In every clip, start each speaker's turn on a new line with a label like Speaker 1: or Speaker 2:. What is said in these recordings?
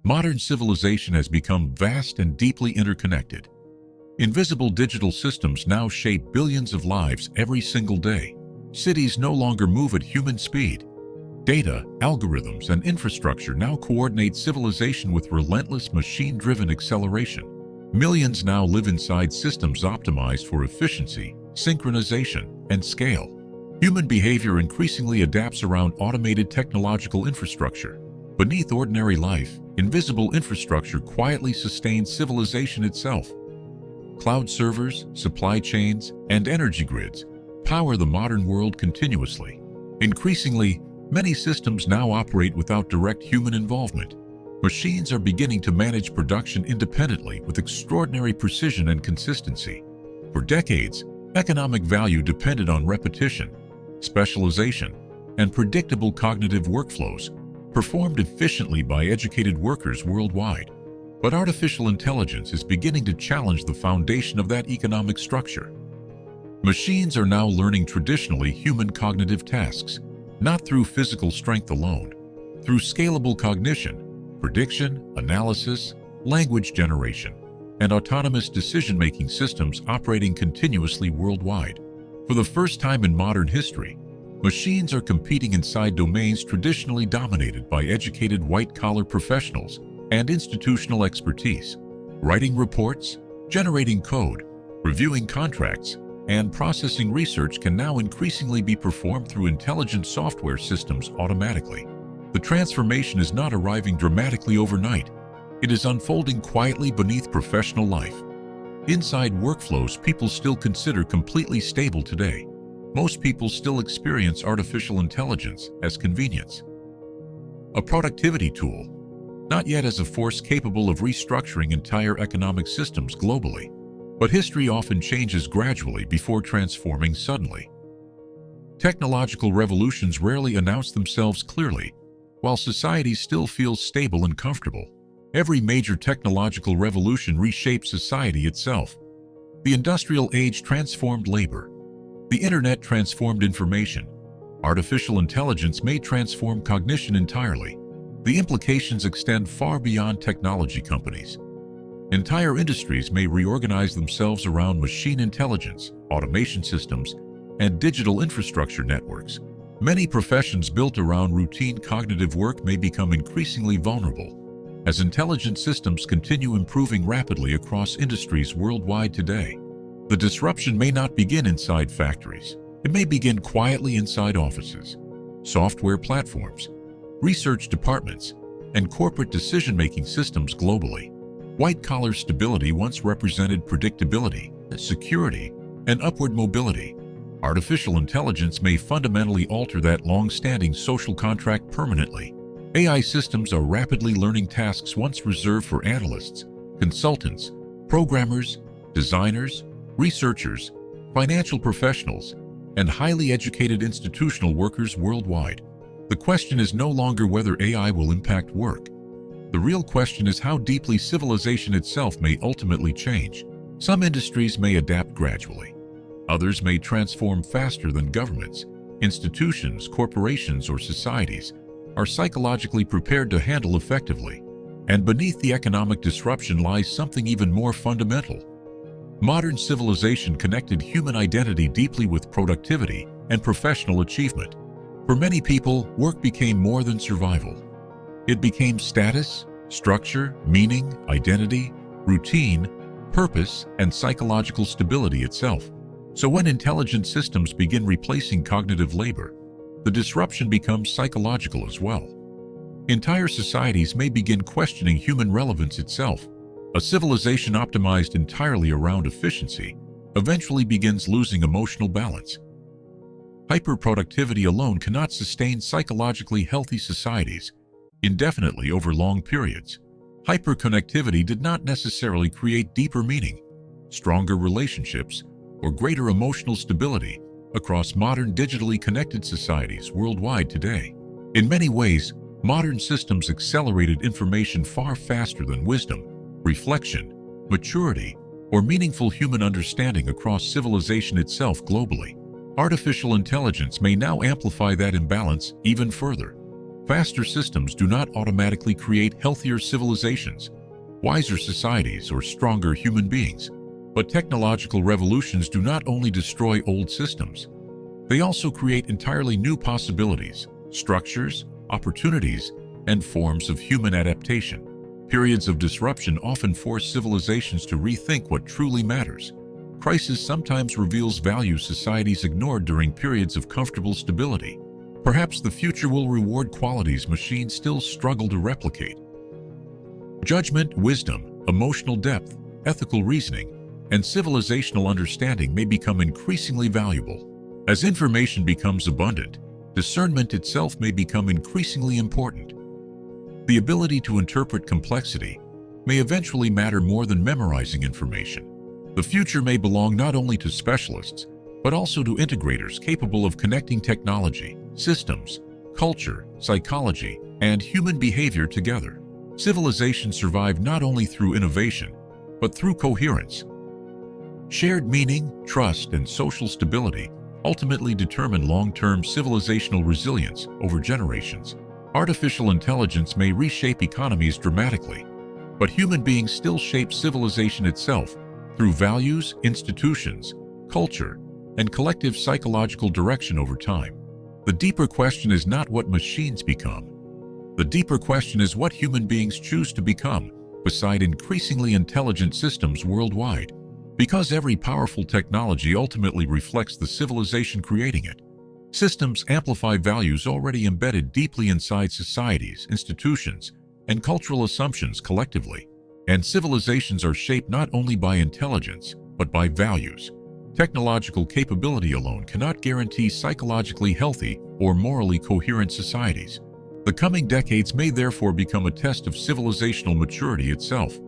Speaker 1: Modern civilization has become vast and deeply interconnected. Invisible digital systems now shape billions of lives every single day. Cities no longer move at human speed. Data, algorithms, and infrastructure now coordinate civilization with relentless machine-driven acceleration. Millions now live inside systems optimized for efficiency, synchronization, and scale. Human behavior increasingly adapts around automated technological infrastructure. Beneath ordinary life, invisible infrastructure quietly sustains civilization itself. Cloud servers, supply chains, and energy grids power the modern world continuously. Increasingly, many systems now operate without direct human involvement. Machines are beginning to manage production independently with extraordinary precision and consistency. For decades, economic value depended on repetition, specialization, and predictable cognitive workflows performed efficiently by educated workers worldwide. But artificial intelligence is beginning to challenge the foundation of that economic structure. Machines are now learning traditionally human cognitive tasks, not through physical strength alone, through scalable cognition, prediction, analysis, language generation, and autonomous decision-making systems operating continuously worldwide. For the first time in modern history, machines are competing inside domains traditionally dominated by educated white-collar professionals and institutional expertise. Writing reports, generating code, reviewing contracts, and processing research can now increasingly be performed through intelligent software systems automatically. The transformation is not arriving dramatically overnight. It is unfolding quietly beneath professional life. Inside workflows people still consider completely stable today. Most people still experience artificial intelligence as convenience, a productivity tool, not yet as a force capable of restructuring entire economic systems globally. But history often changes gradually before transforming suddenly. Technological revolutions rarely announce themselves clearly, while society still feels stable and comfortable. Every major technological revolution reshapes society itself. The industrial age transformed labor. The internet transformed information. Artificial intelligence may transform cognition entirely. The implications extend far beyond technology companies. Entire industries may reorganize themselves around machine intelligence, automation systems, and digital infrastructure networks. Many professions built around routine cognitive work may become increasingly vulnerable as intelligent systems continue improving rapidly across industries worldwide today. The disruption may not begin inside factories. It may begin quietly inside offices, software platforms, research departments, and corporate decision-making systems globally. White-collar stability once represented predictability, security, and upward mobility. Artificial intelligence may fundamentally alter that long-standing social contract permanently. AI systems are rapidly learning tasks once reserved for analysts, consultants, programmers, designers, researchers, financial professionals, and highly educated institutional workers worldwide. The question is no longer whether AI will impact work. The real question is how deeply civilization itself may ultimately change. Some industries may adapt gradually. Others may transform faster than governments, institutions, corporations, or societies are psychologically prepared to handle effectively. And beneath the economic disruption lies something even more fundamental. Modern civilization connected human identity deeply with productivity and professional achievement. For many people, work became more than survival. It became status, structure, meaning, identity, routine, purpose, and psychological stability itself. So when intelligent systems begin replacing cognitive labor, the disruption becomes psychological as well. Entire societies may begin questioning human relevance itself. A civilization optimized entirely around efficiency eventually begins losing emotional balance. Hyperproductivity alone cannot sustain psychologically healthy societies indefinitely over long periods. Hyperconnectivity did not necessarily create deeper meaning, stronger relationships, or greater emotional stability across modern digitally connected societies worldwide today. In many ways, modern systems accelerated information far faster than wisdom, reflection, maturity, or meaningful human understanding across civilization itself globally. Artificial intelligence may now amplify that imbalance even further. Faster systems do not automatically create healthier civilizations, wiser societies, or stronger human beings. But technological revolutions do not only destroy old systems, they also create entirely new possibilities, structures, opportunities, and forms of human adaptation. Periods of disruption often force civilizations to rethink what truly matters. Crisis sometimes reveals values societies ignored during periods of comfortable stability. Perhaps the future will reward qualities machines still struggle to replicate. Judgment, wisdom, emotional depth, ethical reasoning, and civilizational understanding may become increasingly valuable. As information becomes abundant, discernment itself may become increasingly important. The ability to interpret complexity may eventually matter more than memorizing information. The future may belong not only to specialists, but also to integrators capable of connecting technology, systems, culture, psychology, and human behavior together. Civilizations survive not only through innovation, but through coherence. Shared meaning, trust, and social stability ultimately determine long-term civilizational resilience over generations. Artificial intelligence may reshape economies dramatically, but human beings still shape civilization itself through values, institutions, culture, and collective psychological direction over time. The deeper question is not what machines become. The deeper question is what human beings choose to become beside increasingly intelligent systems worldwide. Because every powerful technology ultimately reflects the civilization creating it. Systems amplify values already embedded deeply inside societies, institutions, and cultural assumptions collectively. And civilizations are shaped not only by intelligence, but by values. Technological capability alone cannot guarantee psychologically healthy or morally coherent societies. The coming decades may therefore become a test of civilizational maturity itself.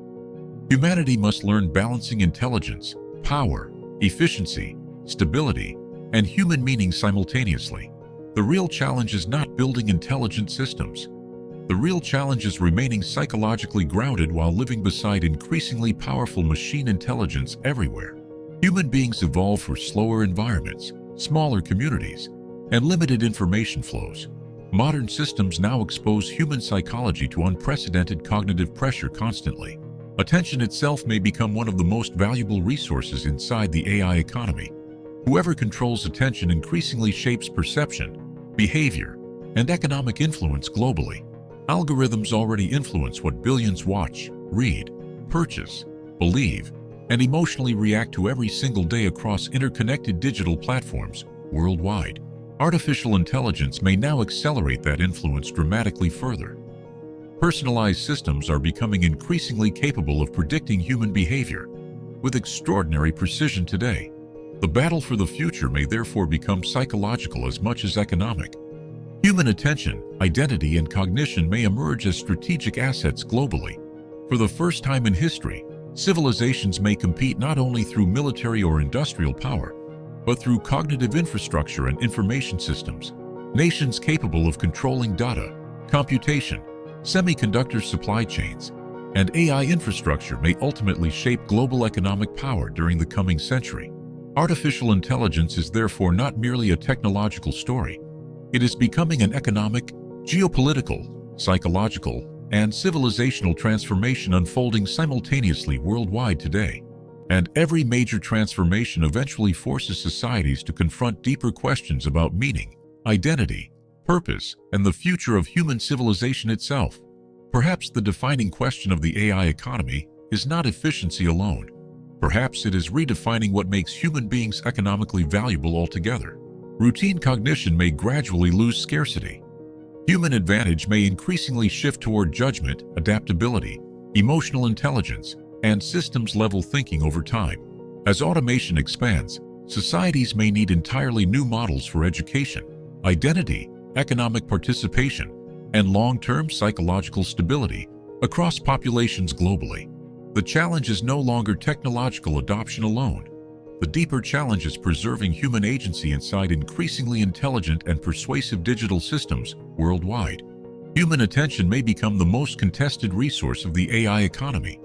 Speaker 1: Humanity must learn balancing intelligence, power, efficiency, stability, and human meaning simultaneously. The real challenge is not building intelligent systems. The real challenge is remaining psychologically grounded while living beside increasingly powerful machine intelligence everywhere. Human beings evolve for slower environments, smaller communities, and limited information flows. Modern systems now expose human psychology to unprecedented cognitive pressure constantly. Attention itself may become one of the most valuable resources inside the AI economy. Whoever controls attention increasingly shapes perception, behavior, and economic influence globally. Algorithms already influence what billions watch, read, purchase, believe, and emotionally react to every single day across interconnected digital platforms worldwide. Artificial intelligence may now accelerate that influence dramatically further. Personalized systems are becoming increasingly capable of predicting human behavior with extraordinary precision today. The battle for the future may therefore become psychological as much as economic. Human attention, identity, and cognition may emerge as strategic assets globally. For the first time in history, civilizations may compete not only through military or industrial power, but through cognitive infrastructure and information systems. Nations capable of controlling data, computation, semiconductor supply chains, and AI infrastructure may ultimately shape global economic power during the coming century. Artificial intelligence is therefore not merely a technological story. It is becoming an economic, geopolitical, psychological, and civilizational transformation unfolding simultaneously worldwide today. And every major transformation eventually forces societies to confront deeper questions about meaning, identity, purpose, and the future of human civilization itself. Perhaps the defining question of the AI economy is not efficiency alone. Perhaps it is redefining what makes human beings economically valuable altogether. Routine cognition may gradually lose scarcity. Human advantage may increasingly shift toward judgment, adaptability, emotional intelligence, and systems-level thinking over time. As automation expands, societies may need entirely new models for education, identity, economic participation, and long-term psychological stability across populations globally. The challenge is no longer technological adoption alone. The deeper challenge is preserving human agency inside increasingly intelligent and persuasive digital systems worldwide. Human attention may become the most contested resource of the AI economy.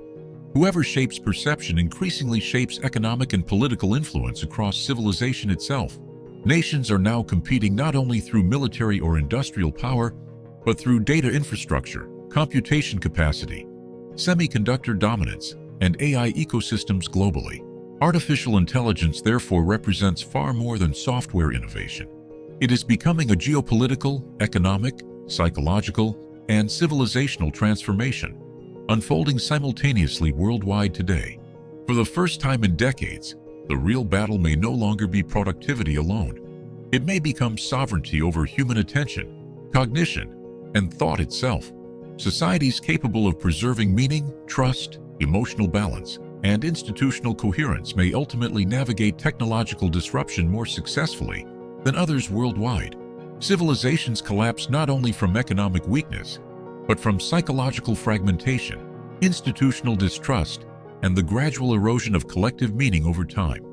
Speaker 1: Whoever shapes perception increasingly shapes economic and political influence across civilization itself. Nations are now competing not only through military or industrial power, but through data infrastructure, computation capacity, semiconductor dominance, and AI ecosystems globally. Artificial intelligence therefore represents far more than software innovation. It is becoming a geopolitical, economic, psychological, and civilizational transformation, unfolding simultaneously worldwide today. For the first time in decades, the real battle may no longer be productivity alone. It may become sovereignty over human attention, cognition, and thought itself. Societies capable of preserving meaning, trust, emotional balance, and institutional coherence may ultimately navigate technological disruption more successfully than others worldwide. Civilizations collapse not only from economic weakness, but from psychological fragmentation, institutional distrust, and the gradual erosion of collective meaning over time.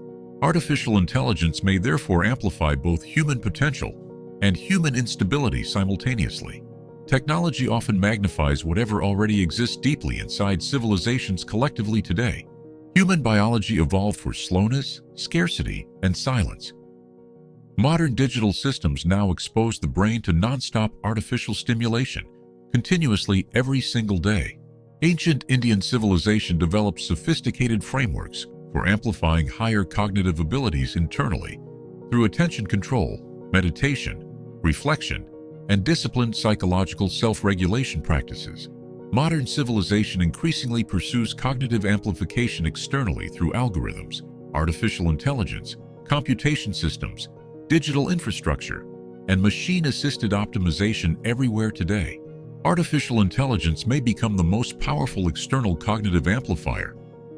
Speaker 1: Artificial intelligence may therefore amplify both human potential and human instability simultaneously. Technology often magnifies whatever already exists deeply inside civilizations collectively today. Human biology evolved for slowness, scarcity, and silence. Modern digital systems now expose the brain to non-stop artificial stimulation, continuously every single day. Ancient Indian civilization developed sophisticated frameworks for amplifying higher cognitive abilities internally through attention control, meditation, reflection, and disciplined psychological self-regulation practices. Modern civilization increasingly pursues cognitive amplification externally through algorithms, artificial intelligence, computation systems, digital infrastructure, and machine-assisted optimization everywhere today. Artificial intelligence may become the most powerful external cognitive amplifier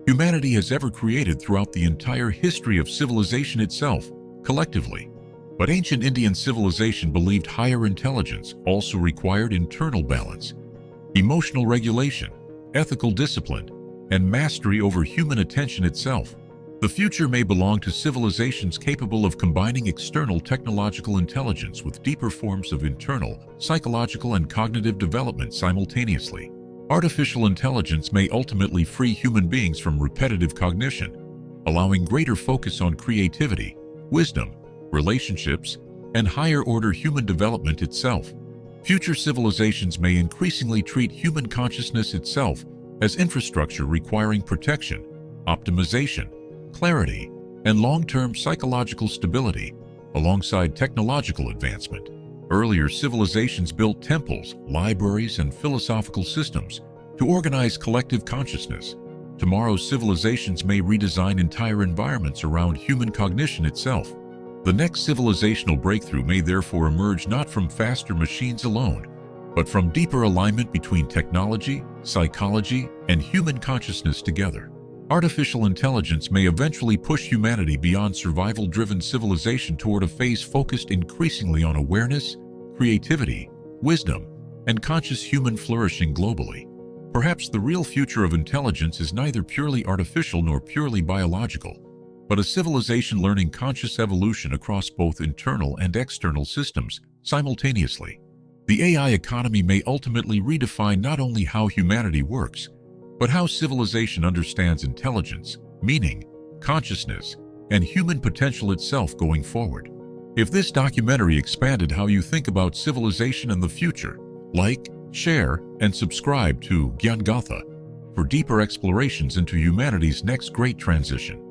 Speaker 1: humanity has ever created throughout the entire history of civilization itself, collectively. But ancient Indian civilization believed higher intelligence also required internal balance, emotional regulation, ethical discipline, and mastery over human attention itself. The future may belong to civilizations capable of combining external technological intelligence with deeper forms of internal, psychological, and cognitive development simultaneously. Artificial intelligence may ultimately free human beings from repetitive cognition, allowing greater focus on creativity, wisdom, relationships, and higher-order human development itself. Future civilizations may increasingly treat human consciousness itself as infrastructure requiring protection, optimization, clarity, and long-term psychological stability, alongside technological advancement. Earlier civilizations built temples, libraries, and philosophical systems to organize collective consciousness. Tomorrow's civilizations may redesign entire environments around human cognition itself. The next civilizational breakthrough may therefore emerge not from faster machines alone, but from deeper alignment between technology, psychology, and human consciousness together. Artificial intelligence may eventually push humanity beyond survival-driven civilization toward a phase focused increasingly on awareness, creativity, wisdom, and conscious human flourishing globally. Perhaps the real future of intelligence is neither purely artificial nor purely biological, but a civilization learning conscious evolution across both internal and external systems simultaneously. The AI economy may ultimately redefine not only how humanity works, but how civilization understands intelligence, meaning, consciousness, and human potential itself going forward. If this documentary expanded how you think about civilization and the future, like, share, and subscribe to Gyan Gatha for deeper explorations into humanity's next great transition.